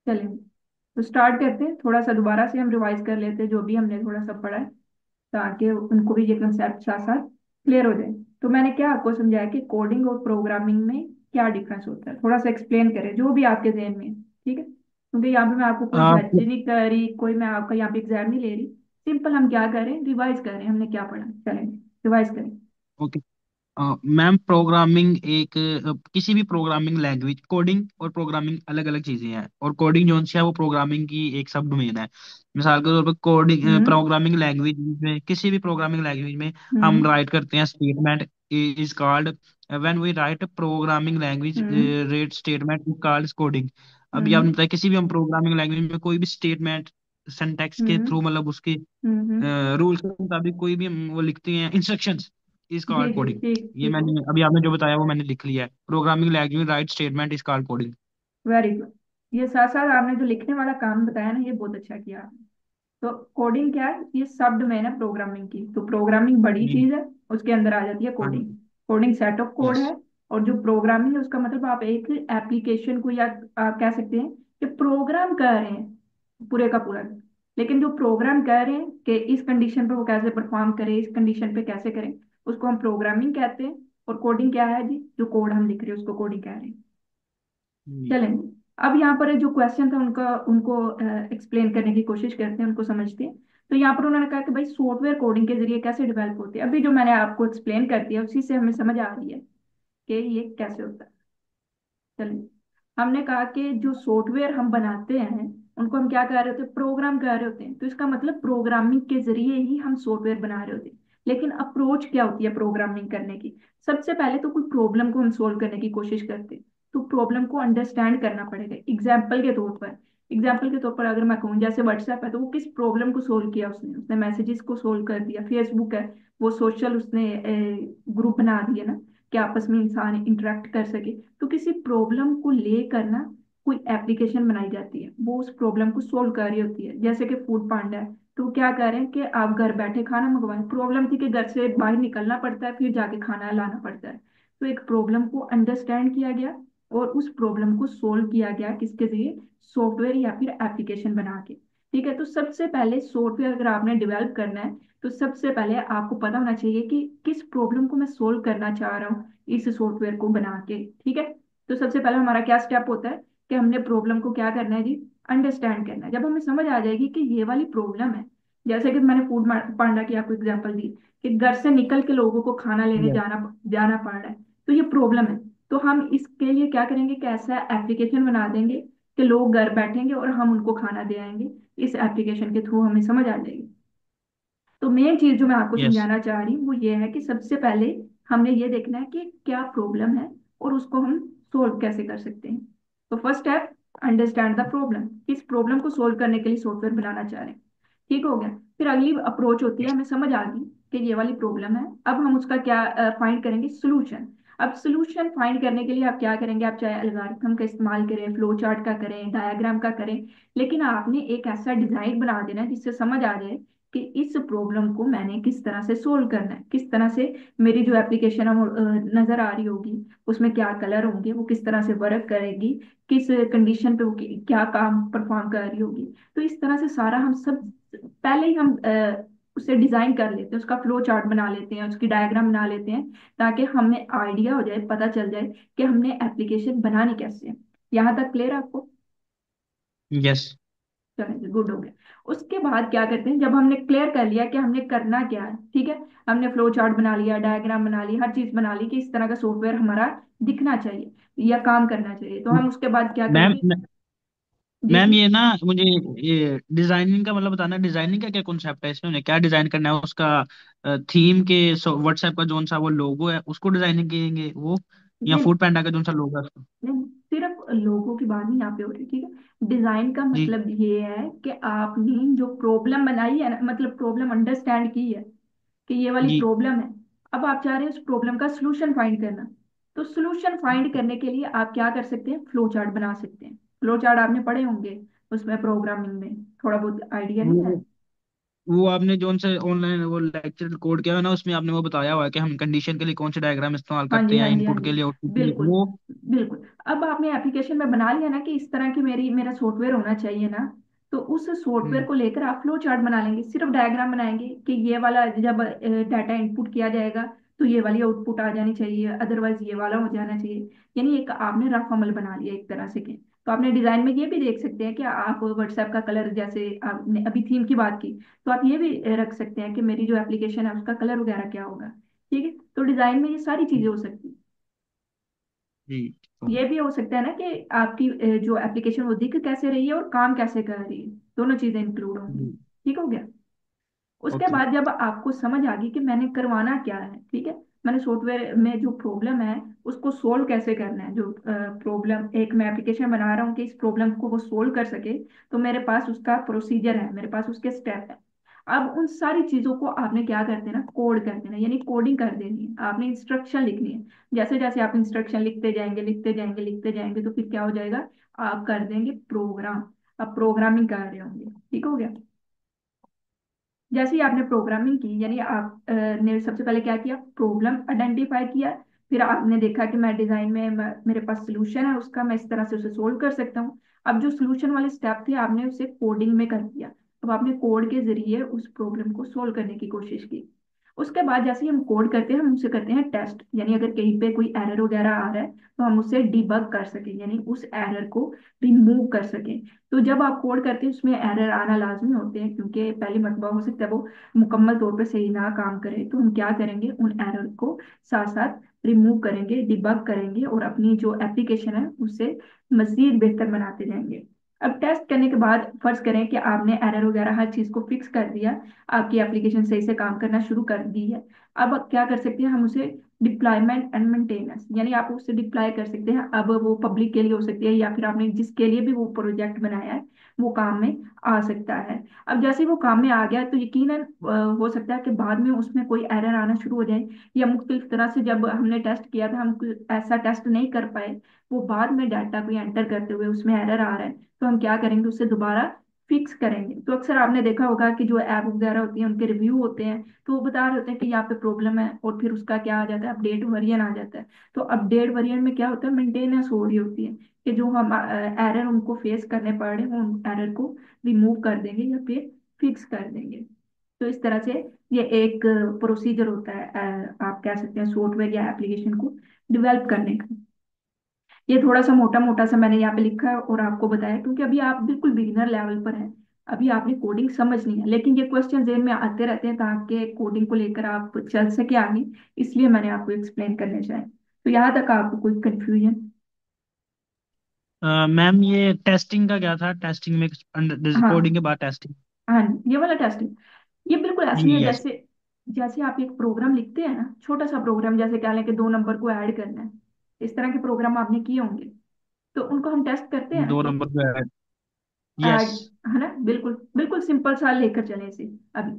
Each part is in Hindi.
चलेंगे। तो स्टार्ट करते हैं, थोड़ा सा दोबारा से हम रिवाइज कर लेते हैं जो भी हमने थोड़ा सा पढ़ा है, ताकि उनको भी ये कंसेप्ट साथ साथ क्लियर हो जाए। तो मैंने क्या आपको समझाया कि कोडिंग और प्रोग्रामिंग में क्या डिफरेंस होता है, थोड़ा सा एक्सप्लेन करें जो भी आपके जहन में है। ठीक है, क्योंकि यहाँ पे मैं आपको कोई आप जज नहीं कर रही, कोई मैं आपका यहाँ पे एग्जाम नहीं ले रही। सिंपल हम क्या करें, रिवाइज करें हमने क्या पढ़ा, चलेंगे रिवाइज करें। ओके। मैम प्रोग्रामिंग एक किसी भी प्रोग्रामिंग लैंग्वेज, कोडिंग और प्रोग्रामिंग अलग अलग चीजें हैं, और कोडिंग जो है वो प्रोग्रामिंग की एक सब डोमेन है। मिसाल के तौर पर कोडिंग हम्म। प्रोग्रामिंग लैंग्वेज में, किसी भी प्रोग्रामिंग लैंग्वेज में हम हम्म। राइट करते हैं statement is called, when we write programming language hmm. Write statement is called coding. अभी हम्म। आपने बताया किसी भी हम प्रोग्रामिंग लैंग्वेज में कोई भी स्टेटमेंट सिंटैक्स के हम्म। थ्रू, मतलब उसके हम्म। रूल्स के मुताबिक कोई भी हम वो लिखते हैं, इंस्ट्रक्शंस इज जी कॉल्ड जी, कोडिंग। ठीक ये ठीक हो। मैंने अभी आपने जो बताया वो मैंने लिख लिया है, programming language right statement is called coding. Very good. ये साथ साथ आपने जो लिखने वाला काम बताया ना, ये बहुत अच्छा किया आपने। तो कोडिंग क्या है, ये सब डोमेन है प्रोग्रामिंग की। तो प्रोग्रामिंग बड़ी जी। चीज है, उसके अंदर आ जाती है हाँ कोडिंग। जी। Coding set of code yes. है। और जो प्रोग्रामिंग है उसका मतलब आप एक एप्लीकेशन को, या आप कह सकते हैं कि प्रोग्राम कर रहे हैं पूरे का पूरा। लेकिन जो प्रोग्राम कर रहे हैं कि इस कंडीशन पे वो कैसे परफॉर्म करे, इस कंडीशन पे कैसे करें, उसको हम प्रोग्रामिंग कहते हैं। और कोडिंग क्या है जी, जो कोड हम लिख रहे हैं उसको कोडिंग कह रहे हैं। जी। चलेंगे। अब यहाँ पर जो क्वेश्चन था उनका, उनको एक्सप्लेन करने की कोशिश करते हैं, उनको समझते हैं। तो यहाँ पर उन्होंने कहा कि भाई सॉफ्टवेयर कोडिंग के जरिए कैसे डेवलप होती है। अभी जो मैंने आपको एक्सप्लेन कर दिया उसी से हमें समझ आ रही है कि ये कैसे होता है। चलिए, हमने कहा कि जो सॉफ्टवेयर हम बनाते हैं उनको हम क्या कह रहे होते हैं, प्रोग्राम कह रहे होते हैं। तो इसका मतलब प्रोग्रामिंग के जरिए ही हम सॉफ्टवेयर बना रहे होते हैं। लेकिन अप्रोच क्या होती है प्रोग्रामिंग करने की। सबसे पहले तो कोई प्रॉब्लम को हम सोल्व करने की कोशिश करते हैं। तो प्रॉब्लम को अंडरस्टैंड करना पड़ेगा। एग्जाम्पल के तौर पर अगर मैं कहूँ, जैसे व्हाट्सएप है तो वो किस प्रॉब्लम को सोल्व किया, उसने उसने मैसेजेस को सोल्व कर दिया। फेसबुक है, वो सोशल उसने ग्रुप बना दिया ना, कि आपस में इंसान इंटरेक्ट कर सके। तो किसी प्रॉब्लम को लेकर ना कोई एप्लीकेशन बनाई जाती है, वो उस प्रॉब्लम को सोल्व कर रही होती है। जैसे कि फूड पांडा है, तो क्या कर रहे हैं कि आप घर बैठे खाना मंगवाएं। प्रॉब्लम थी कि घर से बाहर निकलना पड़ता है, फिर जाके खाना लाना पड़ता है। तो एक प्रॉब्लम को अंडरस्टैंड किया गया और उस प्रॉब्लम को सोल्व किया गया किसके जरिए, सॉफ्टवेयर या फिर एप्लीकेशन बना के। ठीक है, तो सबसे पहले सॉफ्टवेयर अगर आपने डेवलप करना है, तो सबसे पहले आपको पता होना चाहिए कि किस प्रॉब्लम को मैं सोल्व करना चाह रहा हूँ इस सॉफ्टवेयर को बना के। ठीक है, तो सबसे पहले हमारा क्या स्टेप होता है कि हमने प्रॉब्लम को क्या करना है जी, अंडरस्टैंड करना है। जब हमें समझ आ जाएगी कि ये वाली प्रॉब्लम है, जैसे कि मैंने फूड पांडा की आपको एग्जांपल दी कि घर से निकल के लोगों को खाना लेने यस। जाना जाना पड़ रहा है, तो ये प्रॉब्लम है। तो हम इसके लिए क्या करेंगे कि ऐसा एप्लीकेशन बना देंगे कि लोग घर बैठेंगे और हम उनको खाना दे आएंगे। इस एप्लीकेशन के थ्रू हमें समझ आ जाएगी। तो मेन चीज जो मैं आपको यस। समझाना चाह रही हूँ वो ये है कि सबसे पहले हमने ये देखना है कि क्या प्रॉब्लम है और उसको हम सोल्व कैसे कर सकते हैं। तो first step, understand the problem. इस प्रॉब्लम को सोल्व करने के लिए सॉफ्टवेयर बनाना चाह रहे हैं। ठीक हो गया। फिर अगली अप्रोच होती है, हमें समझ आ गई कि ये वाली प्रॉब्लम है, अब हम उसका क्या फाइंड करेंगे, सोल्यूशन। अब सोल्यूशन फाइंड करने के लिए आप क्या करेंगे, आप चाहे एल्गोरिथम का इस्तेमाल करें, फ्लो चार्ट का करें, डायग्राम का करें। लेकिन आपने एक ऐसा डिजाइन बना देना है जिससे समझ आ जाए कि इस प्रॉब्लम को मैंने किस तरह से सोल्व करना है, किस तरह से मेरी जो एप्लीकेशन नजर आ रही होगी उसमें क्या कलर होंगे, वो किस तरह से वर्क करेगी, किस कंडीशन पे वो क्या काम परफॉर्म कर रही होगी। तो इस तरह से सारा हम सब पहले ही हम उसे डिजाइन कर लेते हैं, उसका फ्लो चार्ट बना लेते हैं, उसकी डायग्राम बना लेते हैं, ताकि हमें आइडिया हो जाए, पता चल जाए कि हमने एप्लीकेशन बनानी कैसे है। यहाँ तक क्लियर आपको। यस। चलेंगे, गुड हो गया। उसके बाद क्या करते हैं, जब हमने क्लियर कर लिया कि हमने करना क्या है, ठीक है, हमने फ्लो चार्ट बना लिया, डायग्राम बना ली, हर चीज बना ली कि इस तरह का सॉफ्टवेयर हमारा दिखना चाहिए या काम करना चाहिए, तो हम उसके बाद क्या मैम करेंगे। जी मैम जी। ये ना मुझे ये डिजाइनिंग का मतलब बताना, डिजाइनिंग का क्या कॉन्सेप्ट है इसमें, उन्हें क्या डिजाइन करना है, उसका थीम के व्हाट्सएप का जोन सा वो लोगो है उसको डिजाइनिंग करेंगे वो, या नहीं फूड पैंडा का जोन सा लोगो है उसको। नहीं, सिर्फ लोगों की बात नहीं यहाँ पे हो रही, ठीक है। डिजाइन का जी। मतलब ये है कि आपने जो प्रॉब्लम बनाई है ना, मतलब प्रॉब्लम अंडरस्टैंड की है कि ये वाली जी। प्रॉब्लम है। अब आप चाह रहे हैं उस प्रॉब्लम का सलूशन फाइंड करना। तो सलूशन फाइंड करने के लिए आप क्या कर सकते हैं, फ्लो चार्ट बना सकते हैं। फ्लो चार्ट आपने पढ़े होंगे उसमें, प्रोग्रामिंग में थोड़ा बहुत आइडिया नहीं है। वो आपने जो उनसे ऑनलाइन वो लेक्चर रिकॉर्ड किया है ना, उसमें आपने वो बताया हुआ है कि हम कंडीशन के लिए कौन से डायग्राम इस्तेमाल हाँ जी, करते हाँ हैं, जी, हाँ इनपुट जी, के लिए, आउटपुट के लिए, बिल्कुल, वो। बिल्कुल। अब आपने एप्लीकेशन में बना लिया ना कि इस तरह की मेरा सॉफ्टवेयर होना चाहिए ना, तो उस सॉफ्टवेयर हम्म। को लेकर आप फ्लो चार्ट बना लेंगे, सिर्फ डायग्राम बनाएंगे कि ये वाला जब डाटा इनपुट किया जाएगा तो ये वाली आउटपुट आ जानी चाहिए, अदरवाइज ये वाला हो जाना चाहिए। यानी एक आपने रफ अमल बना लिया एक तरह से के। तो आपने डिजाइन में ये भी देख सकते हैं कि आप व्हाट्सएप का कलर, जैसे आपने अभी थीम की बात की, तो आप ये भी रख सकते हैं कि मेरी जो एप्लीकेशन है उसका कलर वगैरह क्या होगा। ठीक है। तो डिजाइन में ये सारी चीजें हो सकती हैं। जी। तो ये भी हो सकता है ना कि आपकी जो एप्लीकेशन वो दिख कैसे रही है और काम कैसे कर रही है, दोनों चीजें इंक्लूड होंगी। जी। ठीक हो गया। उसके ओके। बाद जब आपको समझ आ गई कि मैंने करवाना क्या है, ठीक है, मैंने सॉफ्टवेयर में जो प्रॉब्लम है उसको सोल्व कैसे करना है, जो प्रॉब्लम एक मैं एप्लीकेशन बना रहा हूँ कि इस प्रॉब्लम को वो सोल्व कर सके, तो मेरे पास उसका प्रोसीजर है, मेरे पास उसके स्टेप है। अब उन सारी चीजों को आपने क्या कर देना, कोड कर देना, यानी कोडिंग कर देनी है, आपने इंस्ट्रक्शन लिखनी है। जैसे जैसे आप इंस्ट्रक्शन लिखते जाएंगे, लिखते जाएंगे, लिखते जाएंगे, तो फिर क्या हो जाएगा, आप कर देंगे प्रोग्राम। अब प्रोग्रामिंग कर रहे होंगे। ठीक हो गया। जैसे ही आपने प्रोग्रामिंग की, यानी आप ने सबसे पहले क्या किया, प्रॉब्लम आइडेंटिफाई किया। फिर आपने देखा कि मैं डिजाइन में मेरे पास सोल्यूशन है उसका, मैं इस तरह से उसे सोल्व कर सकता हूँ। अब जो सोल्यूशन वाले स्टेप थे आपने उसे कोडिंग में कर दिया। अब आपने कोड के जरिए उस प्रॉब्लम को सोल्व करने की कोशिश की। उसके बाद जैसे ही हम कोड करते हैं, हम उसे करते हैं टेस्ट, यानी अगर कहीं पे कोई एरर वगैरह आ रहा है तो हम उसे डिबग कर सकें, यानी उस एरर को रिमूव कर सकें। तो जब आप कोड करते हैं उसमें एरर आना लाजमी होते हैं, क्योंकि पहली मरतबा हो सकता है वो मुकम्मल तौर पे सही ना काम करे, तो हम क्या करेंगे, उन एरर को साथ साथ रिमूव करेंगे, डिबग करेंगे और अपनी जो एप्लीकेशन है उसे मजीद बेहतर बनाते जाएंगे। अब टेस्ट करने के बाद फर्ज करें कि आपने एरर वगैरह हर चीज को फिक्स कर दिया, आपकी एप्लीकेशन सही से काम करना शुरू कर दी है। अब क्या कर सकते हैं हम उसे, डिप्लॉयमेंट एंड मेंटेनेंस, यानी आप उसे डिप्लॉय कर सकते हैं। अब वो पब्लिक के लिए हो सकती है या फिर आपने जिसके लिए भी वो प्रोजेक्ट बनाया है वो काम में आ सकता है। अब जैसे ही वो काम में आ गया तो यकीनन हो सकता है कि बाद में उसमें कोई एरर आना शुरू हो जाए, या मुख्तलिफ तरह से जब हमने टेस्ट किया था हम कोई ऐसा टेस्ट नहीं कर पाए, वो बाद में डाटा को एंटर करते हुए उसमें एरर आ रहा है, तो हम क्या करेंगे, उससे दोबारा फिक्स करेंगे। तो अक्सर आपने देखा होगा कि जो ऐप वगैरह होती हैं उनके रिव्यू होते हैं, तो वो बता रहे होते हैं कि यहाँ पे प्रॉब्लम है, और फिर उसका क्या आ जाता है, अपडेट वर्जन आ जाता है। तो अपडेट वर्जन में क्या होता है, मेंटेनेंस हो रही होती है कि जो हम एरर उनको फेस करने पड़ रहे हैं उन एरर को रिमूव कर देंगे या फिर फिक्स कर देंगे। तो इस तरह से ये एक प्रोसीजर होता है, आप कह सकते हैं सॉफ्टवेयर या एप्लीकेशन को डेवलप करने का। ये थोड़ा सा मोटा मोटा सा मैंने यहाँ पे लिखा है और आपको बताया, क्योंकि अभी आप बिल्कुल बिगिनर लेवल पर हैं, अभी आपने कोडिंग समझनी है, लेकिन ये क्वेश्चन जेन में आते रहते हैं ताकि कोडिंग को लेकर आप चल सके आगे, इसलिए मैंने आपको एक्सप्लेन करने चाहे। तो यहाँ तक आपको कोई कंफ्यूजन? मैम ये टेस्टिंग का क्या था, टेस्टिंग में कोडिंग हाँ, के बाद टेस्टिंग? हाँ, ये वाला टेस्टिंग, ये बिल्कुल जी ऐसे ही है यस। जैसे, जैसे आप एक प्रोग्राम लिखते हैं ना, छोटा सा प्रोग्राम, जैसे कह लें कि 2 नंबर को ऐड करना है, इस तरह के प्रोग्राम आपने किए होंगे, तो उनको हम टेस्ट करते हैं ना दो कि नंबर पे ऐड। यस। ऐड, है ना, बिल्कुल बिल्कुल सिंपल सा लेकर चले इसे अभी।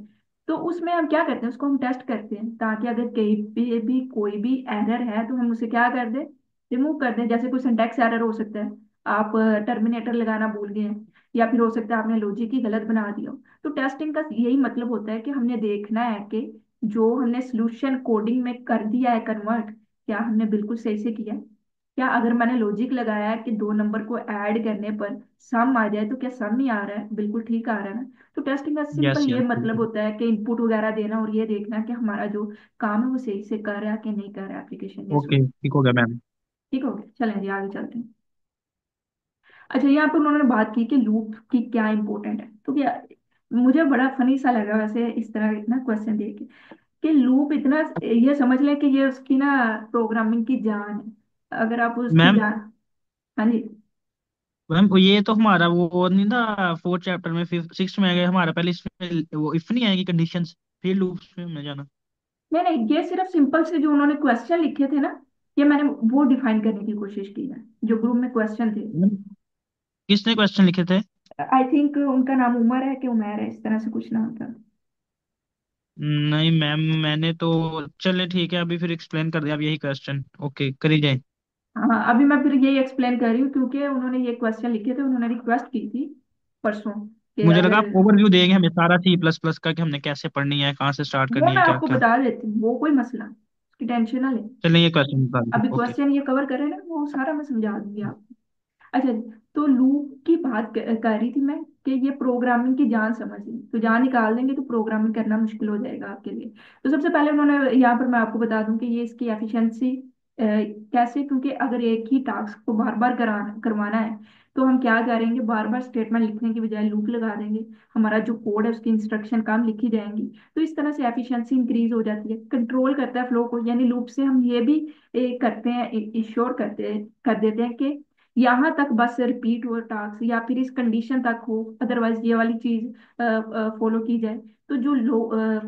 तो उसमें हम क्या करते हैं, उसको हम टेस्ट करते हैं ताकि अगर कहीं भी कोई भी एरर है तो हम उसे क्या कर दें, रिमूव कर दें। जैसे कोई सिंटैक्स एरर हो सकता है, आप टर्मिनेटर लगाना भूल गए हैं, या फिर हो सकता है आपने लॉजिक ही गलत बना दिया हो। तो टेस्टिंग का यही मतलब होता है कि हमने देखना है कि जो हमने सोल्यूशन कोडिंग में कर दिया है कन्वर्ट, क्या हमने बिल्कुल सही से किया है। क्या अगर मैंने लॉजिक लगाया है कि 2 नंबर को ऐड करने पर सम आ जाए, तो क्या सम ही आ रहा है, बिल्कुल ठीक आ रहा है ना। तो टेस्टिंग का यस सिंपल ये यस मतलब बिल्कुल। होता है कि इनपुट वगैरह देना और ये देखना कि हमारा जो काम है वो सही से कर रहा है कि नहीं कर रहा है एप्लीकेशन या ओके, सॉफ्टवेयर। ठीक हो गया मैम। ठीक हो गया, चलें जी आगे चलते हैं। अच्छा, यहाँ पर उन्होंने बात की कि लूप की क्या इंपॉर्टेंट है, तो क्या, मुझे बड़ा फनी सा लगा वैसे इस तरह इतना क्वेश्चन देख के, कि लूप इतना, ये समझ लें कि ये उसकी ना प्रोग्रामिंग की जान है, अगर आप उसकी मैम, जान। हाँ जी। मैम ये तो हमारा वो नहीं था, फोर्थ चैप्टर में, फिफ्थ सिक्स में आ गया हमारा, पहले इसमें वो इफ नहीं आएगी कंडीशंस, फिर लूप्स में हमने जाना। नहीं नहीं, ये सिर्फ सिंपल से जो उन्होंने क्वेश्चन लिखे थे ना, ये मैंने वो डिफाइन करने की कोशिश की है, जो ग्रुप में क्वेश्चन थे। मैम, किसने क्वेश्चन लिखे थे? आई थिंक उनका नाम उमर है कि उमैर है, इस तरह से कुछ नाम था। नहीं मैम, मैंने तो, चले ठीक है, अभी फिर एक्सप्लेन कर दिया, अब यही क्वेश्चन ओके करी जाए। हाँ, अभी मैं फिर यही एक्सप्लेन कर रही हूँ, क्योंकि उन्होंने ये क्वेश्चन लिखे थे, उन्होंने रिक्वेस्ट की थी परसों, कि मुझे लगा अगर आप ओवरव्यू देंगे हमें सारा सी प्लस प्लस का, कि हमने कैसे पढ़नी है, कहाँ से स्टार्ट वो करनी है, मैं क्या आपको क्या। बता देती हूँ, वो कोई मसला, उसकी टेंशन ना ले। चलिए ये क्वेश्चन बता अभी दीजिए। ओके। क्वेश्चन ये कवर करें ना, वो सारा मैं समझा दूंगी आपको। अच्छा जी, तो लूप की बात कर रही थी मैं, कि ये प्रोग्रामिंग की जान समझनी, तो जान निकाल देंगे तो प्रोग्रामिंग करना मुश्किल हो जाएगा आपके लिए। तो सबसे पहले उन्होंने यहाँ पर मैं आपको बता दूं कि ये इसकी एफिशिएंसी कैसे, क्योंकि अगर एक ही टास्क को बार बार करवाना है, तो हम क्या करेंगे, बार बार स्टेटमेंट लिखने की बजाय लूप लगा देंगे। हमारा जो कोड है उसकी इंस्ट्रक्शन काम लिखी जाएंगी। तो इस तरह से एफिशिएंसी इंक्रीज हो जाती है, कंट्रोल करता है फ्लो को। यानी लूप से हम ये भी करते हैं, इंश्योर कर देते हैं कि यहाँ तक बस रिपीट हो टास्क, या फिर इस कंडीशन तक हो, अदरवाइज ये वाली चीज फॉलो की जाए। तो जो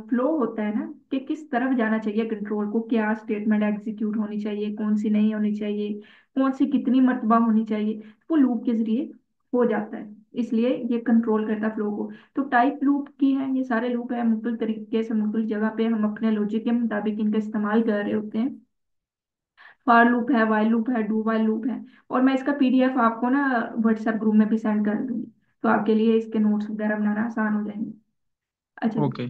फ्लो होता है ना, कि किस तरफ जाना चाहिए कंट्रोल को, क्या स्टेटमेंट एग्जीक्यूट होनी चाहिए, कौन सी नहीं होनी चाहिए, कौन सी कितनी मर्तबा होनी चाहिए, वो लूप के जरिए हो जाता है। इसलिए ये कंट्रोल करता है फ्लो को। तो टाइप लूप की है, ये सारे लूप है, मुख्तलिफ तरीके से मुख्तलिफ जगह पे हम अपने लॉजिक के मुताबिक इनका इस्तेमाल कर रहे होते हैं। फॉर लूप है, वाइल लूप है, डू वाइल लूप है। और मैं इसका पीडीएफ आपको ना व्हाट्सएप ग्रुप में भी सेंड कर दूंगी, तो आपके लिए इसके नोट्स वगैरह बनाना आसान हो जाएंगे। अच्छा जी। ओके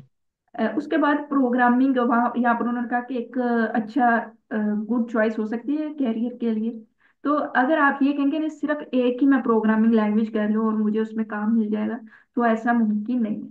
उसके बाद प्रोग्रामिंग, वहाँ यहाँ पर उन्होंने कहा कि एक अच्छा गुड चॉइस हो सकती है कैरियर के लिए। तो अगर आप ये कहेंगे ना सिर्फ एक ही मैं प्रोग्रामिंग लैंग्वेज कर लूँ और मुझे उसमें काम मिल जाएगा, तो ऐसा मुमकिन नहीं है।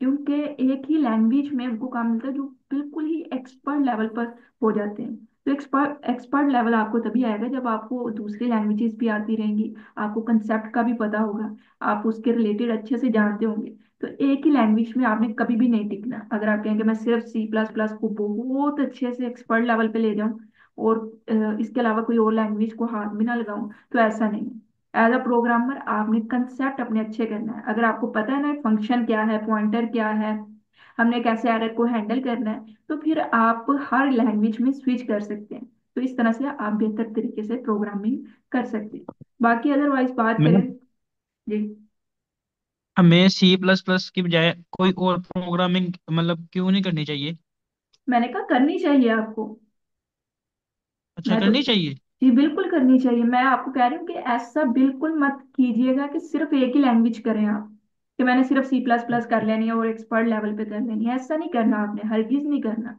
क्योंकि एक ही लैंग्वेज में उनको काम मिलता है जो बिल्कुल ही एक्सपर्ट लेवल पर हो जाते हैं। तो एक्सपर्ट एक्सपर्ट लेवल आपको तभी आएगा जब आपको दूसरी लैंग्वेजेस भी आती रहेंगी, आपको कंसेप्ट का भी पता होगा, आप उसके रिलेटेड अच्छे से जानते होंगे। तो एक ही लैंग्वेज में आपने कभी भी नहीं टिकना। अगर आप कहेंगे मैं सिर्फ सी प्लस प्लस को बहुत अच्छे से एक्सपर्ट लेवल पे ले जाऊं और इसके अलावा कोई और लैंग्वेज को हाथ भी ना लगाऊं, तो ऐसा नहीं है। एज अ प्रोग्रामर आपने कंसेप्ट अपने अच्छे करना है। अगर आपको पता है ना फंक्शन क्या है, पॉइंटर क्या है, हमने कैसे एरर को हैंडल करना है, तो फिर आप हर लैंग्वेज में स्विच कर सकते हैं। तो इस तरह से आप बेहतर तरीके से प्रोग्रामिंग कर सकते हैं। बाकी अदरवाइज बात करें। मैम, जी। हमें सी प्लस प्लस की बजाय कोई और प्रोग्रामिंग मतलब क्यों नहीं करनी चाहिए? मैंने कहा करनी चाहिए आपको। अच्छा, मैं तो, करनी चाहिए। जी बिल्कुल करनी चाहिए। मैं आपको कह रही हूँ कि ऐसा बिल्कुल मत कीजिएगा कि सिर्फ एक ही लैंग्वेज करें आप, कि मैंने सिर्फ सी प्लस प्लस कर लेनी है और एक्सपर्ट लेवल पे कर लेनी है। ऐसा नहीं करना, आपने हरगिज नहीं करना।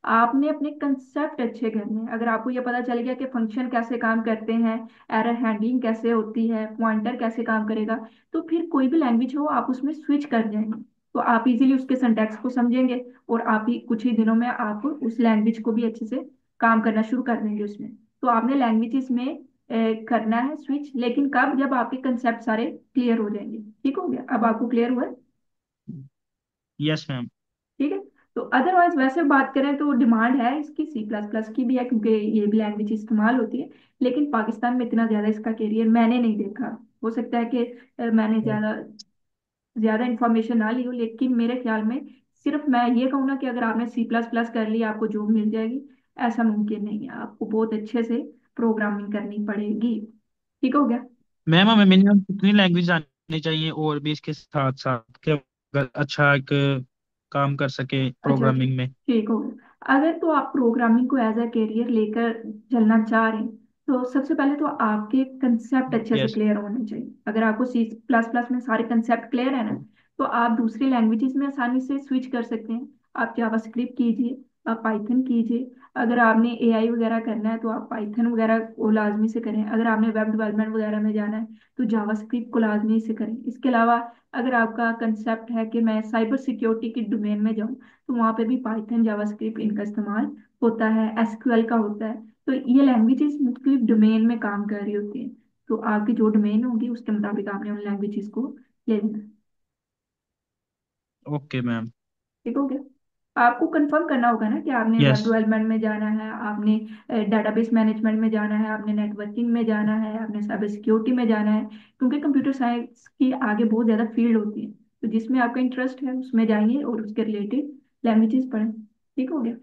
आपने अपने कंसेप्ट अच्छे करने हैं। अगर आपको ये पता चल गया कि फंक्शन कैसे काम करते हैं, एरर हैंडलिंग कैसे होती है, पॉइंटर कैसे काम करेगा, तो फिर कोई भी लैंग्वेज हो आप उसमें स्विच कर जाएंगे। तो आप इजीली उसके सिंटैक्स को समझेंगे, और आप ही कुछ ही दिनों में आप उस लैंग्वेज को भी अच्छे से काम करना शुरू कर देंगे उसमें। तो आपने लैंग्वेजेस में करना है स्विच, लेकिन कब, जब आपके कंसेप्ट सारे क्लियर हो जाएंगे। ठीक हो गया, अब आपको क्लियर हुआ है? Yes ma'am. ठीक है। तो अदरवाइज वैसे बात करें तो डिमांड है इसकी, सी प्लस प्लस की भी है, क्योंकि ये भी लैंग्वेज इस्तेमाल होती है। लेकिन पाकिस्तान में इतना ज्यादा इसका कैरियर मैंने नहीं देखा। हो सकता है कि मैंने ज्यादा ज्यादा इंफॉर्मेशन ना ली हो, लेकिन मेरे ख्याल में सिर्फ मैं ये कहूँ ना कि अगर आपने सी प्लस प्लस कर लिया आपको जॉब मिल जाएगी, ऐसा मुमकिन नहीं है। आपको बहुत अच्छे से प्रोग्रामिंग करनी पड़ेगी। ठीक हो गया। मैम, हमें मिनिमम कितनी लैंग्वेज आनी चाहिए और भी इसके साथ साथ, कि अगर अच्छा एक काम कर सके अच्छा अच्छा, प्रोग्रामिंग में? ठीक हो गया। अगर तो आप प्रोग्रामिंग को एज अ करियर लेकर चलना चाह रहे हैं, तो सबसे पहले तो आपके कंसेप्ट अच्छे से यस। क्लियर होने चाहिए। अगर आपको सी प्लस प्लस में सारे कंसेप्ट क्लियर है ना, तो आप दूसरी लैंग्वेजेस में आसानी से स्विच कर सकते हैं। आप जावास्क्रिप्ट कीजिए, आप पाइथन कीजिए। अगर आपने एआई वगैरह करना है तो आप पाइथन वगैरह को लाजमी से करें। अगर आपने वेब डेवलपमेंट वगैरह में जाना है तो जावास्क्रिप्ट को लाजमी से करें। इसके अलावा अगर आपका कंसेप्ट है कि मैं साइबर सिक्योरिटी की डोमेन में जाऊं, तो वहाँ पे भी पाइथन जावास्क्रिप्ट इनका इस्तेमाल होता है, एसक्यूएल का होता है। तो ये लैंग्वेजेस मुख्तलिफ डोमेन में काम कर रही होती हैं। तो आपकी जो डोमेन होगी उसके मुताबिक आपने उन लैंग्वेजेस को ले लेना है। Okay ma'am. ठीक हो गया। आपको कंफर्म करना होगा ना कि आपने वेब यस। डेवलपमेंट में जाना है, आपने डेटाबेस मैनेजमेंट में जाना है, आपने नेटवर्किंग में जाना है, आपने साइबर सिक्योरिटी में जाना है। क्योंकि कंप्यूटर साइंस की आगे बहुत ज़्यादा फील्ड होती है। तो जिसमें आपका इंटरेस्ट है उसमें जाइए और उसके रिलेटेड लैंग्वेजेस पढ़ें। ठीक हो गया।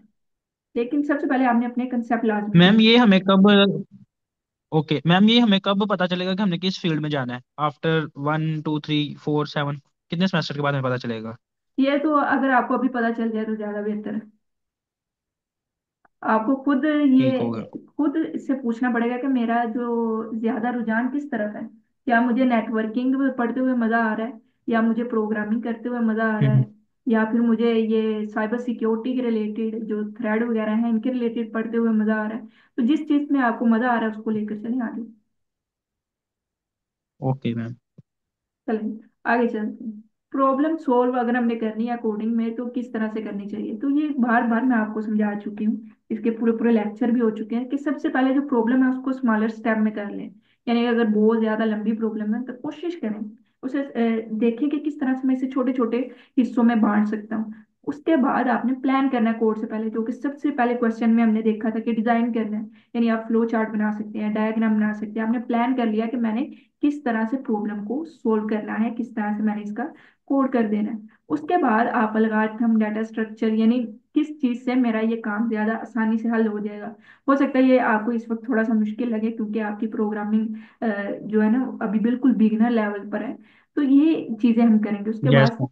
लेकिन सबसे पहले आपने अपने कंसेप्ट लाजमी मैम, क्लियर। ये हमें कब ओके मैम, ये हमें कब पता चलेगा कि हमने किस फील्ड में जाना है? आफ्टर 1 2 3 4 7, कितने सेमेस्टर के बाद हमें पता चलेगा? ये तो अगर आपको अभी पता चल जाए तो ज़्यादा बेहतर है। आपको खुद ठीक होगा। ये खुद से पूछना पड़ेगा कि मेरा जो ज्यादा रुझान किस तरफ है। क्या मुझे नेटवर्किंग में पढ़ते हुए मजा आ रहा है, या मुझे प्रोग्रामिंग करते हुए मजा आ रहा है, हम्म। या फिर मुझे ये साइबर सिक्योरिटी के रिलेटेड जो थ्रेड वगैरह हैं इनके रिलेटेड पढ़ते हुए मजा आ रहा है। तो जिस चीज में आपको मजा आ रहा है उसको लेकर चलें आगे। Okay ma'am. चलें आगे चलते हैं। प्रॉब्लम सोल्व अगर हमने करनी है कोडिंग में तो किस तरह से करनी चाहिए, तो ये बार बार मैं आपको समझा चुकी हूँ, इसके पूरे पूरे लेक्चर भी हो चुके हैं कि सबसे पहले जो प्रॉब्लम है उसको स्मॉलर स्टेप में कर लें। यानी अगर बहुत ज्यादा लंबी प्रॉब्लम है तो कोशिश करें उसे देखें कि किस तरह से मैं इसे छोटे छोटे हिस्सों में बांट सकता हूँ। उसके बाद आपने प्लान करना है कोड से पहले, जो कि सबसे पहले क्वेश्चन में हमने देखा था कि डिजाइन करना है। यानी आप फ्लो चार्ट बना सकते हैं, डायग्राम बना सकते हैं, आपने प्लान कर लिया कि मैंने किस तरह से प्रॉब्लम को सोल्व करना है, किस तरह से मैंने इसका कोड कर देना है। उसके बाद आप एल्गोरिथम, डाटा स्ट्रक्चर, यानी किस चीज से मेरा ये काम ज्यादा आसानी से हल हो जाएगा। हो सकता है ये आपको इस वक्त थोड़ा सा मुश्किल लगे क्योंकि आपकी प्रोग्रामिंग जो है ना अभी बिल्कुल बिगिनर लेवल पर है। तो ये चीजें हम करेंगे। उसके यस बाद मैम।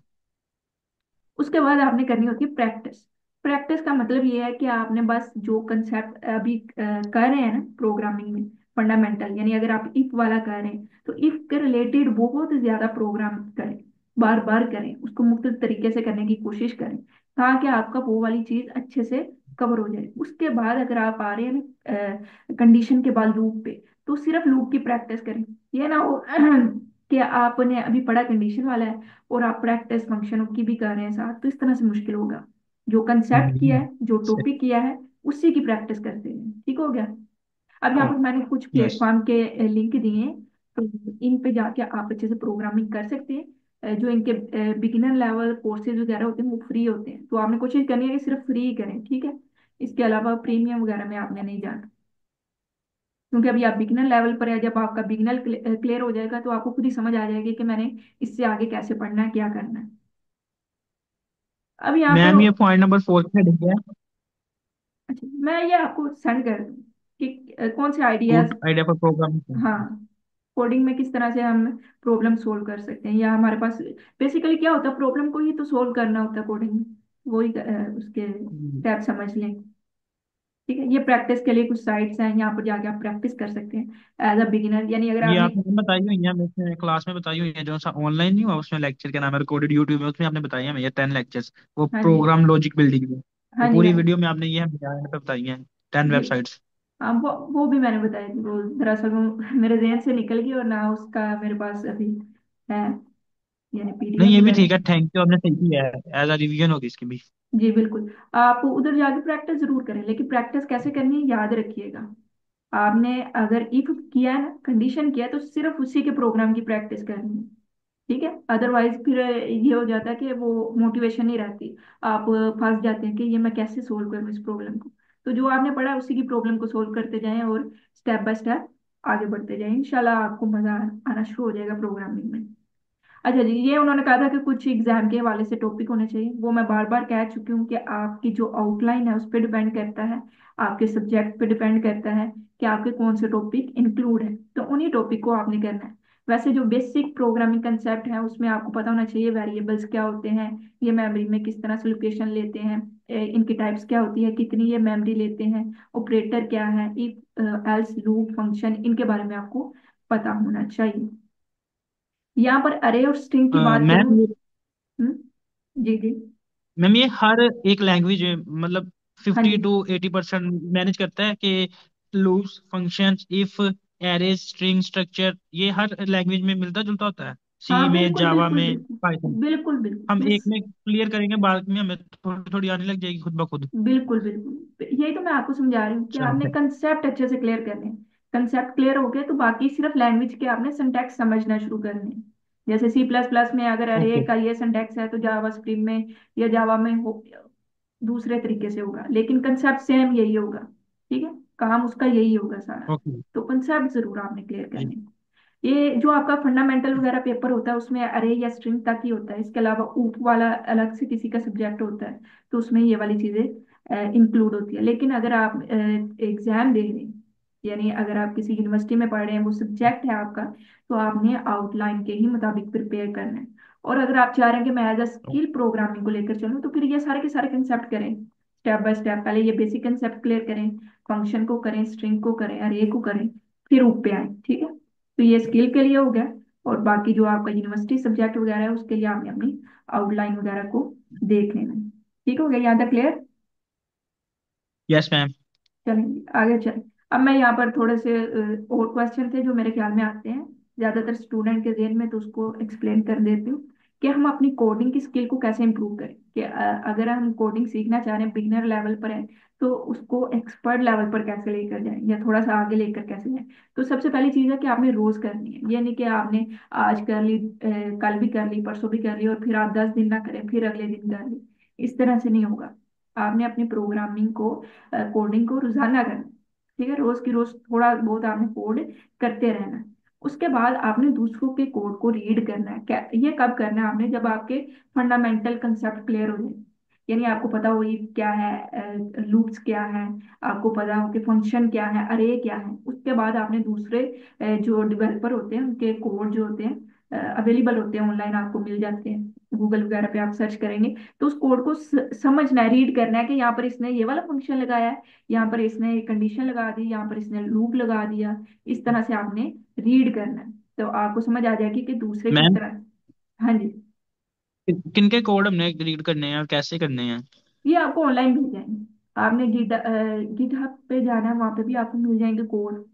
उसके बाद आपने करनी होती है प्रैक्टिस। प्रैक्टिस का मतलब ये है कि आपने बस जो कंसेप्ट अभी कर रहे हैं ना प्रोग्रामिंग में, फंडामेंटल, यानी अगर आप इफ वाला कर रहे हैं तो इफ के रिलेटेड बहुत ज्यादा प्रोग्राम करें, बार बार करें, उसको मुख्तलिफ तरीके से करने की कोशिश करें ताकि आपका वो वाली चीज अच्छे से कवर हो जाए। उसके बाद अगर आप आ रहे हैं ना कंडीशन के बाद लूप पे, तो सिर्फ लूप की प्रैक्टिस करें। ये ना हो कि आपने अभी पढ़ा कंडीशन वाला है और आप प्रैक्टिस फंक्शनों की भी कर रहे हैं साथ, तो इस तरह से मुश्किल होगा। जो कंसेप्ट किया है, जो टॉपिक किया है, उसी की प्रैक्टिस करते हैं। ठीक हो गया। अब यहाँ पर मैंने कुछ यस। प्लेटफॉर्म के लिंक दिए हैं, तो इन पे जाके आप अच्छे से प्रोग्रामिंग कर सकते हैं। जो इनके बिगिनर लेवल कोर्सेज वगैरह होते हैं वो फ्री होते हैं, तो आपने कोशिश करनी है कि सिर्फ फ्री ही करें, ठीक है। इसके अलावा प्रीमियम वगैरह में आपने नहीं जाना, क्योंकि अभी आप बिगिनर लेवल पर है। जब आपका बिगिनर क्लियर हो जाएगा तो आपको खुद ही समझ आ जाएगी कि मैंने इससे आगे कैसे पढ़ना है, क्या करना है। अब यहाँ पे मैम ये पॉइंट नंबर 4 पे हेडिंग है। अच्छा, मैं ये आपको सेंड कर दूँ कि कौन से ideas. Good idea for programming. हाँ, कोडिंग में किस तरह से हम प्रॉब्लम सोल्व कर सकते हैं, या हमारे पास बेसिकली क्या होता है, प्रॉब्लम को ही तो सोल्व करना होता है कोडिंग में। वही उसके स्टेप समझ लें। ठीक है, ये प्रैक्टिस के लिए कुछ साइट्स हैं, यहाँ पर जाके आप प्रैक्टिस कर सकते हैं एज अ बिगिनर। यानी अगर ये आपने, आपने बताई हुई है, मैं क्लास में बताई हुई है, जो सा ऑनलाइन नहीं हुआ उसमें लेक्चर के नाम है रिकॉर्डेड यूट्यूब में, उसमें आपने बताई है ये 10 लेक्चर्स, वो हाँ जी, प्रोग्राम लॉजिक बिल्डिंग में, वो हाँ जी, पूरी हाँ वीडियो में आपने ये पे बताई है 10 जी, वेबसाइट्स। हाँ वो भी मैंने बताया थी। वो दरअसल वो मेरे जहन से निकल गई और ना उसका मेरे पास अभी है, यानी नहीं पीडीएफ ये भी वगैरह। ठीक है, थैंक यू, आपने सही किया है, एज अ रिवीजन होगी इसकी भी। जी बिल्कुल। आप उधर जाके प्रैक्टिस जरूर करें, लेकिन प्रैक्टिस कैसे करनी है याद रखिएगा। आपने अगर इफ किया है ना, कंडीशन किया है, तो सिर्फ उसी के प्रोग्राम की प्रैक्टिस करनी है। ठीक है, अदरवाइज फिर ये हो जाता है कि वो मोटिवेशन नहीं रहती। आप फंस जाते हैं कि ये मैं कैसे सोल्व करूँ इस प्रॉब्लम को। तो जो आपने पढ़ा है, उसी की प्रॉब्लम को सोल्व करते जाएं और स्टेप बाय स्टेप आगे बढ़ते जाएं। इंशाल्लाह आपको मजा आना शुरू हो जाएगा प्रोग्रामिंग में। अच्छा जी, ये उन्होंने कहा था कि कुछ एग्जाम के हवाले से टॉपिक होने चाहिए। वो मैं बार बार कह चुकी हूँ कि आपकी जो आउटलाइन है उस पर डिपेंड करता है, आपके सब्जेक्ट पे डिपेंड करता है कि आपके कौन से टॉपिक इंक्लूड है, तो उन्हीं टॉपिक को आपने करना है। वैसे जो बेसिक प्रोग्रामिंग कंसेप्ट है उसमें आपको पता होना चाहिए वेरिएबल्स क्या होते हैं, ये मेमोरी में किस तरह से लोकेशन लेते हैं, इनकी टाइप्स क्या होती है, कितनी ये मेमोरी लेते हैं, ऑपरेटर क्या है, इफ एल्स लूप फंक्शन, इनके बारे में आपको पता होना चाहिए। यहाँ पर अरे और स्ट्रिंग की बात मैम करूँ। ये जी जी। मैम ये हर एक लैंग्वेज मतलब हाँ 50 जी, to 80% मैनेज करता है कि loops, functions, if, arrays, string structure, ये हर लैंग्वेज में मिलता जुलता होता है, सी हाँ में, बिल्कुल जावा बिल्कुल में, बिल्कुल। पाइथन। बिल्कुल बिल्कुल हम ये एक में क्लियर करेंगे, बाद में हमें थोड़ी थोड़ी आने लग जाएगी खुद ब खुद। बिल्कुल बिल्कुल यही तो मैं आपको समझा रही हूँ कि चलो आपने कंसेप्ट अच्छे से क्लियर करने हैं। कंसेप्ट क्लियर हो गए तो बाकी सिर्फ लैंग्वेज के आपने सिंटैक्स समझना शुरू करने हैं। जैसे सी प्लस प्लस में अगर अरे ओके। का ये सिंटैक्स है तो जावा स्क्रिप्ट में या जावा में हो दूसरे तरीके से होगा, लेकिन कंसेप्ट सेम यही होगा। ठीक है, काम उसका यही होगा सारा। ओके। तो कंसेप्ट जरूर आपने क्लियर करने हैं। ये जो आपका फंडामेंटल वगैरह पेपर होता है उसमें अरे या स्ट्रिंग तक ही होता है। इसके अलावा ऊप वाला अलग से किसी का सब्जेक्ट होता है, तो उसमें ये वाली चीजें इंक्लूड होती है। लेकिन अगर आप एग्जाम दे रहे हैं, यानी अगर आप किसी यूनिवर्सिटी में पढ़ रहे हैं, वो सब्जेक्ट है आपका, तो आपने आउटलाइन के ही मुताबिक प्रिपेयर करना है। और अगर आप चाह रहे हैं कि मैं एज अ स्किल प्रोग्रामिंग को लेकर चलूँ, तो फिर ये सारे के सारे कंसेप्ट करें स्टेप बाय स्टेप। पहले ये बेसिक कंसेप्ट क्लियर करें, फंक्शन को करें, स्ट्रिंग को करें, अरे को करें, फिर ऊप पे आए। ठीक है, तो ये स्किल के लिए हो गया। और बाकी जो आपका यूनिवर्सिटी सब्जेक्ट वगैरह है उसके लिए आपने अपनी आउटलाइन वगैरह को देख लेना है। ठीक हो गया यहाँ तक क्लियर? Yes ma'am. चलेंगे आगे चलें। अब मैं यहाँ पर थोड़े से और क्वेश्चन थे जो मेरे ख्याल में आते हैं ज्यादातर स्टूडेंट के ज़हन में, तो उसको एक्सप्लेन कर देती हूँ कि हम अपनी कोडिंग की स्किल को कैसे इम्प्रूव करें। कि अगर हम कोडिंग सीखना चाह रहे हैं, बिगनर लेवल पर है, तो उसको एक्सपर्ट लेवल पर कैसे लेकर जाएं या थोड़ा सा आगे लेकर कैसे जाएं। तो सबसे पहली चीज़ है कि आपने रोज करनी है, ये नहीं कि आपने आज कर ली, कल भी कर ली, परसों भी कर ली और फिर आप 10 दिन ना करें फिर अगले दिन कर ली। इस तरह से नहीं होगा। आपने अपनी प्रोग्रामिंग को, कोडिंग को रोजाना करना। ठीक है, रोज की रोज थोड़ा बहुत आपने कोड करते रहना। उसके बाद आपने दूसरों के कोड को रीड करना है। क्या ये कब करना है आपने? जब आपके फंडामेंटल कंसेप्ट क्लियर हो जाए, यानी आपको पता हो ये क्या है, लूप्स क्या है, आपको पता हो कि फंक्शन क्या है, अरे क्या है। उसके बाद आपने दूसरे जो डेवलपर होते हैं उनके कोड जो होते हैं अवेलेबल होते हैं ऑनलाइन, आपको मिल जाते हैं, गूगल वगैरह पे आप सर्च करेंगे तो उस कोड को समझना है, रीड करना है कि यहाँ पर इसने ये वाला फंक्शन लगाया है, यहाँ पर इसने कंडीशन लगा दी, यहाँ पर इसने लूप लगा दिया। इस तरह से आपने रीड करना है, तो आपको समझ आ जाएगी कि दूसरे किस मैम तरह। हाँ जी। किन के कोड हमने रीड करने हैं और कैसे करने हैं? ये आपको ऑनलाइन मिल जाएंगे। आपने गिटहब पे जाना है, वहाँ पे भी आपको मिल जाएंगे कोड,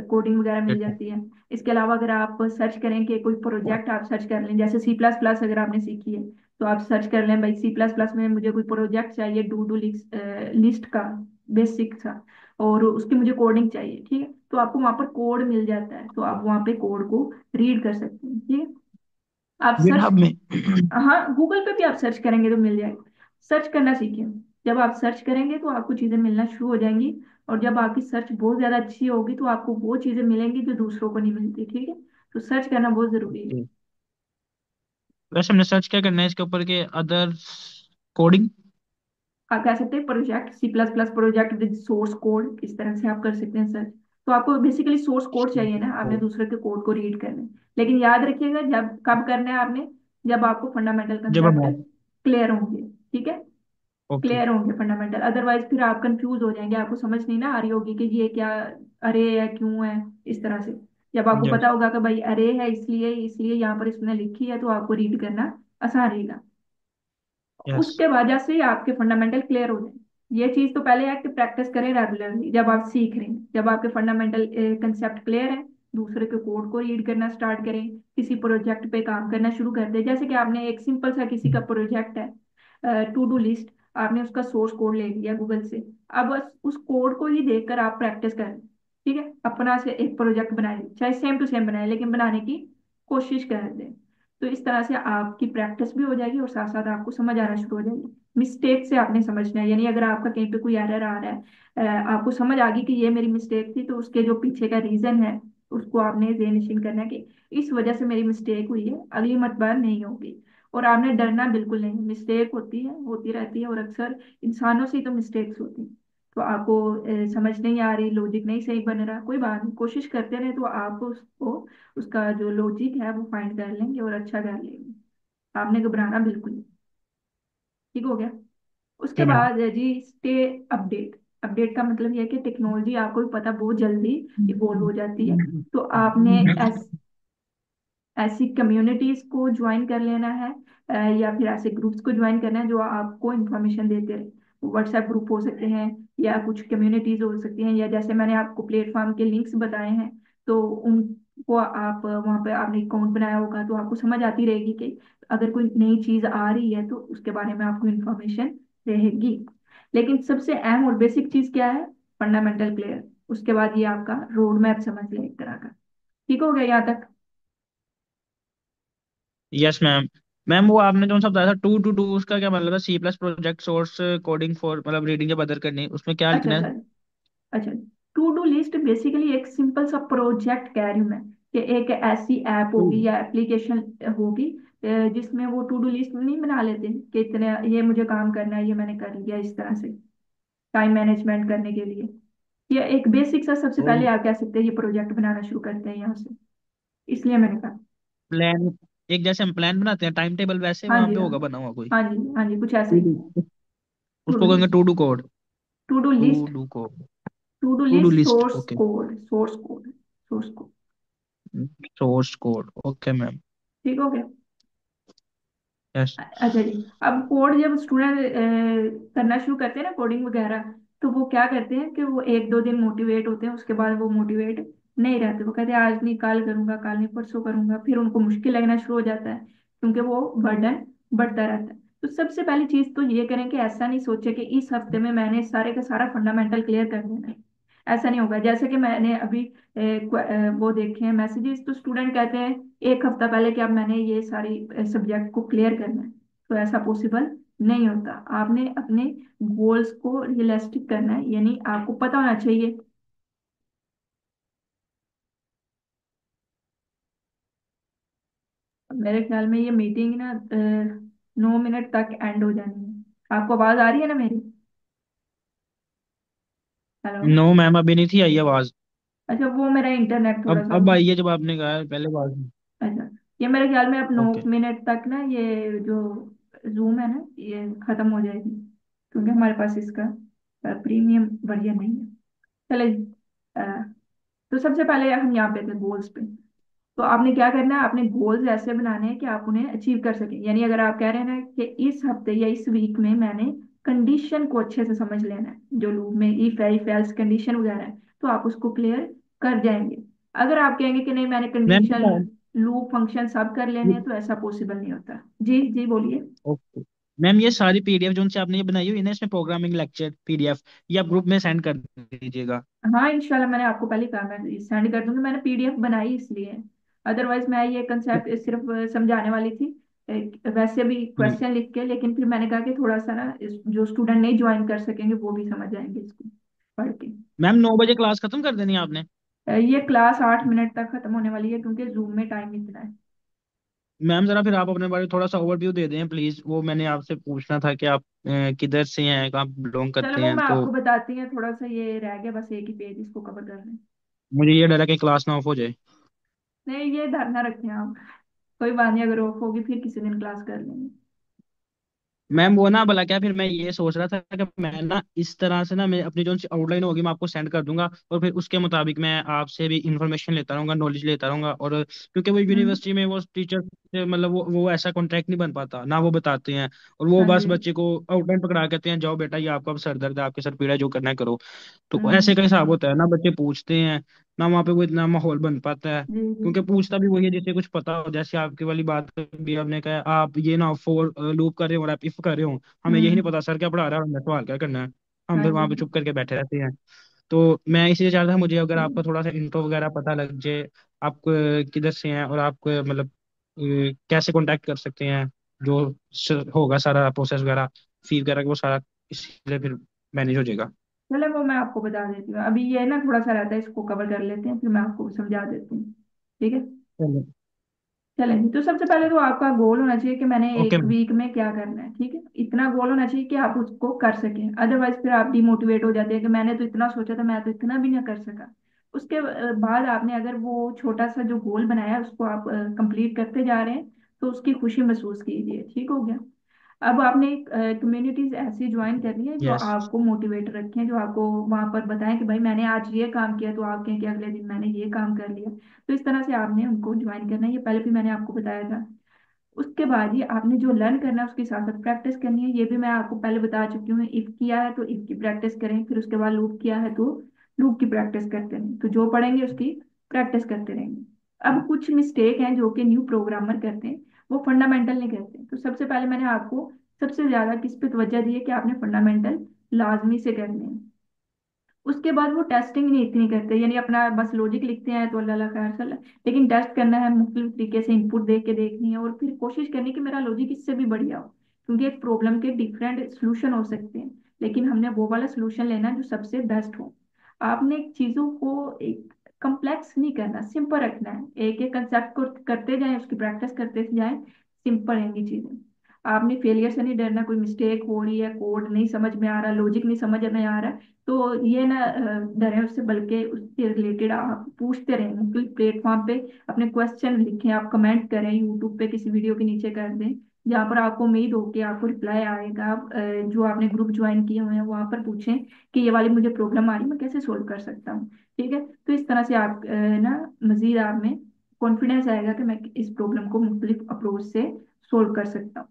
कोडिंग वगैरह मिल जाती है। इसके अलावा अगर आप सर्च करें कि कोई प्रोजेक्ट आप सर्च कर लें, जैसे सी प्लस प्लस अगर आपने सीखी है तो आप सर्च कर लें भाई सी प्लस प्लस में मुझे कोई प्रोजेक्ट चाहिए, डू डू लिस्ट का बेसिक सा, और उसकी मुझे कोडिंग चाहिए। ठीक है, तो आपको वहाँ पर कोड मिल जाता है, तो आप वहाँ पे कोड को रीड कर सकते हैं। ठीक है, आप सर्च, गिटहब में। हाँ गूगल पे भी आप सर्च करेंगे तो मिल जाएगा। सर्च करना सीखिए। जब आप सर्च करेंगे तो आपको चीजें मिलना शुरू हो जाएंगी, और जब आपकी सर्च बहुत ज्यादा अच्छी होगी तो आपको वो चीजें मिलेंगी जो दूसरों को नहीं मिलती। ठीक है, तो सर्च करना बहुत जरूरी है। वैसे हमने सर्च क्या करना है इसके ऊपर के अदर कोडिंग? आप कह सकते हैं project, C plus plus project with source code, इस तरह से आप कर सकते हैं सर्च। तो आपको बेसिकली सोर्स कोड चाहिए ना, आपने दूसरे के कोड को रीड करना है। लेकिन याद रखिएगा जब कब करना है आपने, जब आपको फंडामेंटल जब हम। कंसेप्ट क्लियर होंगे। ठीक है, ओके। क्लियर होंगे फंडामेंटल, अदरवाइज फिर आप कंफ्यूज हो जाएंगे, आपको समझ नहीं ना आ रही होगी कि ये क्या अरे है, क्यों है, इस तरह से। जब आपको यस। पता होगा कि भाई अरे है इसलिए इसलिए यहाँ पर इसने लिखी है, तो आपको रीड करना आसान रहेगा। यस। उसके वजह से आपके फंडामेंटल क्लियर हो जाए। ये चीज तो पहले है कि प्रैक्टिस करें रेगुलरली, जब आप सीख रहे हैं, जब आपके फंडामेंटल कंसेप्ट क्लियर है, दूसरे के कोड को रीड करना स्टार्ट करें, किसी प्रोजेक्ट पे काम करना शुरू कर दें। जैसे कि आपने एक सिंपल सा किसी का प्रोजेक्ट है, टू डू लिस्ट, आपने उसका सोर्स कोड ले लिया गूगल से। अब बस उस कोड को ही देखकर आप प्रैक्टिस करें। ठीक है, अपना से एक प्रोजेक्ट बनाए, चाहे सेम टू सेम बनाए लेकिन बनाने की कोशिश कर दें। तो इस तरह से आपकी प्रैक्टिस भी हो जाएगी और साथ साथ आपको समझ आना शुरू हो जाएगी। मिस्टेक से आपने समझना है, यानी अगर आपका कहीं पे कोई एरर आ रहा है, आपको समझ आ गई कि ये मेरी मिस्टेक थी, तो उसके जो पीछे का रीजन है उसको आपने जेनशिन करना है कि इस वजह से मेरी मिस्टेक हुई है, अगली बार नहीं होगी। और आपने डरना बिल्कुल नहीं, मिस्टेक होती है, होती रहती है, और अक्सर इंसानों से ही तो मिस्टेक्स होती हैं। तो आपको समझ नहीं आ रही, लॉजिक नहीं सही बन रहा, कोई बात नहीं, कोशिश करते रहे तो आप उसको, उसका जो लॉजिक है वो फाइंड कर लेंगे और अच्छा कर लेंगे। आपने घबराना बिल्कुल नहीं। ठीक हो गया? उसके ओके मैम। बाद है जी स्टे अपडेट। अपडेट का मतलब यह है कि टेक्नोलॉजी आपको भी पता बहुत जल्दी इवॉल्व हो जाती है। तो आपने ऐसी कम्युनिटीज को ज्वाइन कर लेना है, या फिर ऐसे ग्रुप्स को ज्वाइन करना है जो आपको इंफॉर्मेशन देते रहे। व्हाट्सएप ग्रुप हो सकते हैं, या कुछ कम्युनिटीज हो सकती हैं, या जैसे मैंने आपको प्लेटफॉर्म के लिंक्स बताए हैं, तो उनको आप वहाँ पे आपने अकाउंट बनाया होगा तो आपको समझ आती रहेगी कि अगर कोई नई चीज आ रही है तो उसके बारे में आपको इंफॉर्मेशन रहेगी। लेकिन सबसे अहम और बेसिक चीज क्या है? Fundamental clear. उसके बाद ये आपका रोड मैप समझ लिया एक तरह का। ठीक हो गया यहाँ तक? Yes ma'am. मैम वो आपने जो सा बताया था टू टू टू, उसका क्या मतलब है? C plus project source coding for मतलब रीडिंग जब अदर करनी उसमें क्या अच्छा लिखना है? अच्छा अच्छा। टू डू लिस्ट बेसिकली एक सिंपल सा प्रोजेक्ट कह रही हूँ मैं, कि एक ऐसी ऐप होगी या एप्लीकेशन होगी जिसमें वो टू डू लिस्ट नहीं बना लेते कि इतने ये मुझे काम करना है, ये मैंने कर लिया, इस तरह से टाइम मैनेजमेंट करने के लिए। ये एक बेसिक सा, सबसे ओ। पहले आप कह सकते हैं ये प्रोजेक्ट बनाना शुरू करते हैं यहाँ से, इसलिए मैंने कहा। प्लान। एक जैसे हम प्लान बनाते हैं टाइम टेबल, वैसे हाँ वहां जी पे हाँ। होगा बना हुआ कोई? हाँ जी हाँ जी, कुछ ऐसा टू ही। डू। टू डू उसको कहेंगे list, to do code. To do to list, do code. To do to do list list, source okay. Code, source code, source code. Source code, okay ma'am. ठीक हो गया। यस। अच्छा जी। अब कोड जब स्टूडेंट करना शुरू करते हैं ना कोडिंग वगैरह, तो वो क्या करते हैं कि वो एक दो दिन मोटिवेट होते हैं, उसके बाद वो मोटिवेट नहीं रहते। वो कहते हैं आज नहीं कल करूंगा, कल नहीं परसों करूंगा, फिर उनको मुश्किल लगना शुरू हो जाता है क्योंकि वो बर्डन बढ़ता रहता है। तो सबसे पहली चीज तो ये करें कि ऐसा नहीं सोचे कि इस हफ्ते में मैंने सारे का सारा फंडामेंटल क्लियर कर देना है। ऐसा नहीं होगा। जैसे कि मैंने अभी वो देखे हैं मैसेजेस, तो स्टूडेंट कहते हैं एक हफ्ता पहले कि अब मैंने ये सारी सब्जेक्ट को क्लियर करना है। तो ऐसा पॉसिबल नहीं होता। आपने अपने गोल्स को रियलिस्टिक करना है, यानी आपको पता होना चाहिए। मेरे ख्याल में ये मीटिंग ना 9 मिनट तक एंड हो जानी है। आपको आवाज आ रही है ना मेरी? हेलो। नो मैम, अभी नहीं थी आई आवाज। अच्छा, वो मेरा इंटरनेट थोड़ा सा अब आई है, जब आपने कहा है, पहले आवाज नहीं। अच्छा, ये मेरे ख्याल में अब नौ ओके। मिनट तक ना ये जो जूम है ना ये खत्म हो जाएगी, क्योंकि हमारे पास इसका प्रीमियम वर्जन नहीं है। चले। अ, तो सबसे पहले हम यहाँ पे थे गोल्स पे। तो आपने क्या करना है, आपने गोल्स ऐसे बनाने हैं कि आप उन्हें अचीव कर सकें। यानी अगर आप कह रहे हैं ना कि इस हफ्ते या इस वीक में मैंने कंडीशन को अच्छे से समझ लेना है, जो लूप में इफ है इफ एल्स कंडीशन वगैरह है, तो आप उसको क्लियर कर जाएंगे। अगर आप कहेंगे कि नहीं मैंने मैम कंडीशन लूप फंक्शन सब कर लेने हैं, तो ऐसा पॉसिबल नहीं होता। जी जी बोलिए। ओके मैम, ये सारी पीडीएफ जो उनसे आपने ये बनाई हुई है ना, इसमें प्रोग्रामिंग लेक्चर पीडीएफ, ये आप ग्रुप में सेंड कर दीजिएगा। हाँ इंशाल्लाह, मैंने आपको पहले कहा मैं सेंड कर दूंगी। मैंने पीडीएफ बनाई इसलिए, अदरवाइज मैं ये कंसेप्ट सिर्फ समझाने वाली थी। वैसे भी हम्म। क्वेश्चन लिख के, लेकिन फिर मैंने कहा कि थोड़ा सा ना जो स्टूडेंट नहीं ज्वाइन कर सकेंगे वो भी समझ जाएंगे इसको पढ़ के। मैम 9 बजे क्लास खत्म कर देनी है आपने? ये क्लास 8 मिनट तक खत्म होने वाली है क्योंकि जूम में टाइम इतना है। मैम जरा फिर आप अपने बारे में थोड़ा सा ओवरव्यू दे दें प्लीज, वो मैंने आपसे पूछना था कि आप किधर से हैं, कहाँ बिलोंग चलो करते वो हैं, मैं तो आपको बताती हूँ, थोड़ा सा ये रह गया बस एक ही पेज इसको कवर करना। मुझे ये डर है कि क्लास ना ऑफ हो जाए। नहीं ये धरना रखें आप, कोई बात नहीं, अगर ऑफ होगी फिर किसी दिन क्लास कर लेंगे। मैम वो ना भला क्या, फिर मैं ये सोच रहा था कि मैं ना इस तरह से ना, मैं अपनी जो आउटलाइन होगी मैं आपको सेंड कर दूंगा, और फिर उसके मुताबिक मैं आपसे भी इंफॉर्मेशन लेता रहूंगा, नॉलेज लेता रहूंगा। और क्योंकि वो हम्म। यूनिवर्सिटी में वो टीचर से मतलब वो ऐसा कॉन्ट्रैक्ट नहीं बन पाता ना, वो बताते हैं और वो हाँ बस जी। बच्चे को आउटलाइन पकड़ा कहते हैं जाओ बेटा ये आपका अब सर दर्द है, आपके सर पीड़ा है, जो करना है करो। तो ऐसे का हम्म। हिसाब होता है ना, बच्चे पूछते हैं ना, वहाँ पे वो इतना माहौल बन पाता है। जी जी। क्योंकि पूछता भी वही है जिसे कुछ पता हो, जैसे आपकी वाली बात भी आपने कहा आप ये ना फोर लूप कर रहे हो और आप इफ कर रहे हो, हमें यही नहीं हम्म। पता सर क्या पढ़ा रहा है, हमें सवाल क्या करना है, हम हाँ फिर जी। वहां पे चुप करके बैठे रहते हैं। तो मैं इसलिए चाह रहा था, मुझे अगर आपका थोड़ा सा इंट्रो वगैरह पता लग जाए, आप किधर से हैं और आप मतलब कैसे कांटेक्ट कर सकते हैं, जो होगा सारा प्रोसेस वगैरह, फी वगैरह वो सारा इसलिए फिर मैनेज हो जाएगा। चलो वो मैं आपको बता देती हूँ। अभी ये ना थोड़ा सा रहता है, इसको कवर कर लेते हैं फिर मैं आपको समझा देती हूँ। ठीक है। चलो। चलेंगे। तो सबसे पहले तो आपका गोल होना चाहिए कि मैंने ओके एक मैम। वीक में क्या करना है। ठीक है, इतना गोल होना चाहिए कि आप उसको कर सकें। अदरवाइज फिर आप डिमोटिवेट हो जाते हैं कि मैंने तो इतना सोचा था, मैं तो इतना भी ना कर सका। उसके बाद आपने अगर वो छोटा सा जो गोल बनाया है उसको आप कंप्लीट करते जा रहे हैं, तो उसकी खुशी महसूस कीजिए। ठीक हो गया। अब आपने कम्युनिटीज ऐसी ज्वाइन करनी है जो यस। आपको मोटिवेट रखें, जो आपको वहां पर बताएं कि भाई मैंने आज ये काम किया, तो आप कहें कि अगले दिन मैंने ये काम कर लिया। तो इस तरह से आपने उनको ज्वाइन करना है, ये पहले भी मैंने आपको बताया था। उसके बाद ये आपने जो लर्न करना है उसके साथ साथ प्रैक्टिस करनी है, ये भी मैं आपको पहले बता चुकी हूँ। इफ किया है तो इफ की प्रैक्टिस करें, फिर उसके बाद लूप किया है तो लूप की प्रैक्टिस करते रहें। तो जो पढ़ेंगे उसकी प्रैक्टिस करते रहेंगे। अब कुछ मिस्टेक हैं जो कि न्यू प्रोग्रामर करते हैं, वो फंडामेंटल नहीं करते। तो सबसे पहले मैंने आपको सबसे ज्यादा किस पे तवज्जो दी है कि आपने फंडामेंटल लाजमी से करने हैं। उसके बाद वो टेस्टिंग नहीं इतनी करते, यानी अपना बस लॉजिक लिखते हैं तो अल्लाह खैर सल्ला। लेकिन टेस्ट करना है, मुख्तलिफ तरीके से इनपुट देख के देखनी है, और फिर कोशिश करनी कि मेरा लॉजिक इससे भी बढ़िया हो। क्योंकि एक प्रॉब्लम के डिफरेंट सोल्यूशन हो सकते हैं, लेकिन हमने वो वाला सोल्यूशन लेना है जो सबसे बेस्ट हो। आपने चीजों को एक कम्प्लेक्स नहीं करना, सिंपल रखना है। एक एक कंसेप्ट को करते जाएं, उसकी प्रैक्टिस करते जाएं, सिंपल रहेंगी चीजें। आपने फेलियर से नहीं डरना। कोई मिस्टेक हो रही है, कोड नहीं समझ में आ रहा, लॉजिक नहीं समझ में आ रहा, तो ये ना डरें उससे, बल्कि उससे रिलेटेड आप पूछते रहें। मुख्तलिफ प्लेटफॉर्म पे अपने क्वेश्चन लिखें, आप कमेंट करें, यूट्यूब पे किसी वीडियो के नीचे कर दें, जहाँ पर आपको उम्मीद हो कि आपको रिप्लाई आएगा। आप, जो आपने ग्रुप ज्वाइन किए हुए हैं वहाँ पर पूछें कि ये वाली मुझे प्रॉब्लम आ रही है, मैं कैसे सोल्व कर सकता हूँ। ठीक है। तो इस तरह से आप ना मजीद आप में कॉन्फिडेंस आएगा कि मैं इस प्रॉब्लम को मुख्तलिफ अप्रोच से सोल्व कर सकता हूँ।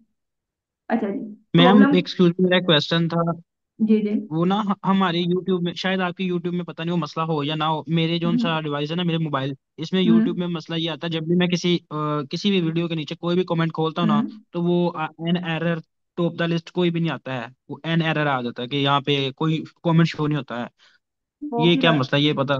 अच्छा जी। Ma'am problem. एक्सक्यूज मी, मेरा क्वेश्चन था। जी जी। वो ना हमारे यूट्यूब में, शायद आपके यूट्यूब में पता नहीं वो मसला हो या ना हो, मेरे जो हम्म सा डिवाइस है ना, मेरे मोबाइल, इसमें यूट्यूब हम्म में मसला ये आता है, जब भी मैं किसी भी वीडियो के नीचे कोई भी कमेंट खोलता हूँ ना, हम्म। तो वो an error, top the list कोई भी नहीं आता है, वो एन एरर आ जाता है कि यहाँ पे कोई कमेंट शो नहीं होता है। वो ये फिर क्या मसला है, ये पता।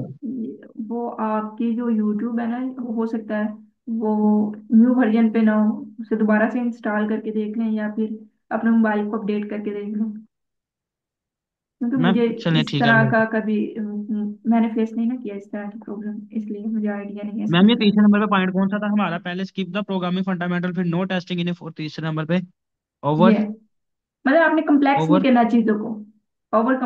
वो आपकी जो यूट्यूब है ना, हो सकता है वो न्यू वर्जन पे ना हो, उसे दोबारा से इंस्टॉल करके देख लें या फिर अपने मोबाइल को अपडेट करके देख लें। क्योंकि मैम मुझे चलिए इस ठीक है। तरह का कभी मैंने फेस नहीं ना किया इस तरह की प्रॉब्लम, इसलिए मुझे आइडिया नहीं है इसके मैम ये बारे तीसरे नंबर पे पॉइंट कौन सा था हमारा, पहले स्किप द प्रोग्रामिंग फंडामेंटल, फिर नो टेस्टिंग इन, और तीसरे नंबर पे में। ये ओवर। मतलब आपने कम्प्लेक्स नहीं ओवर करना चीजों को, ओवर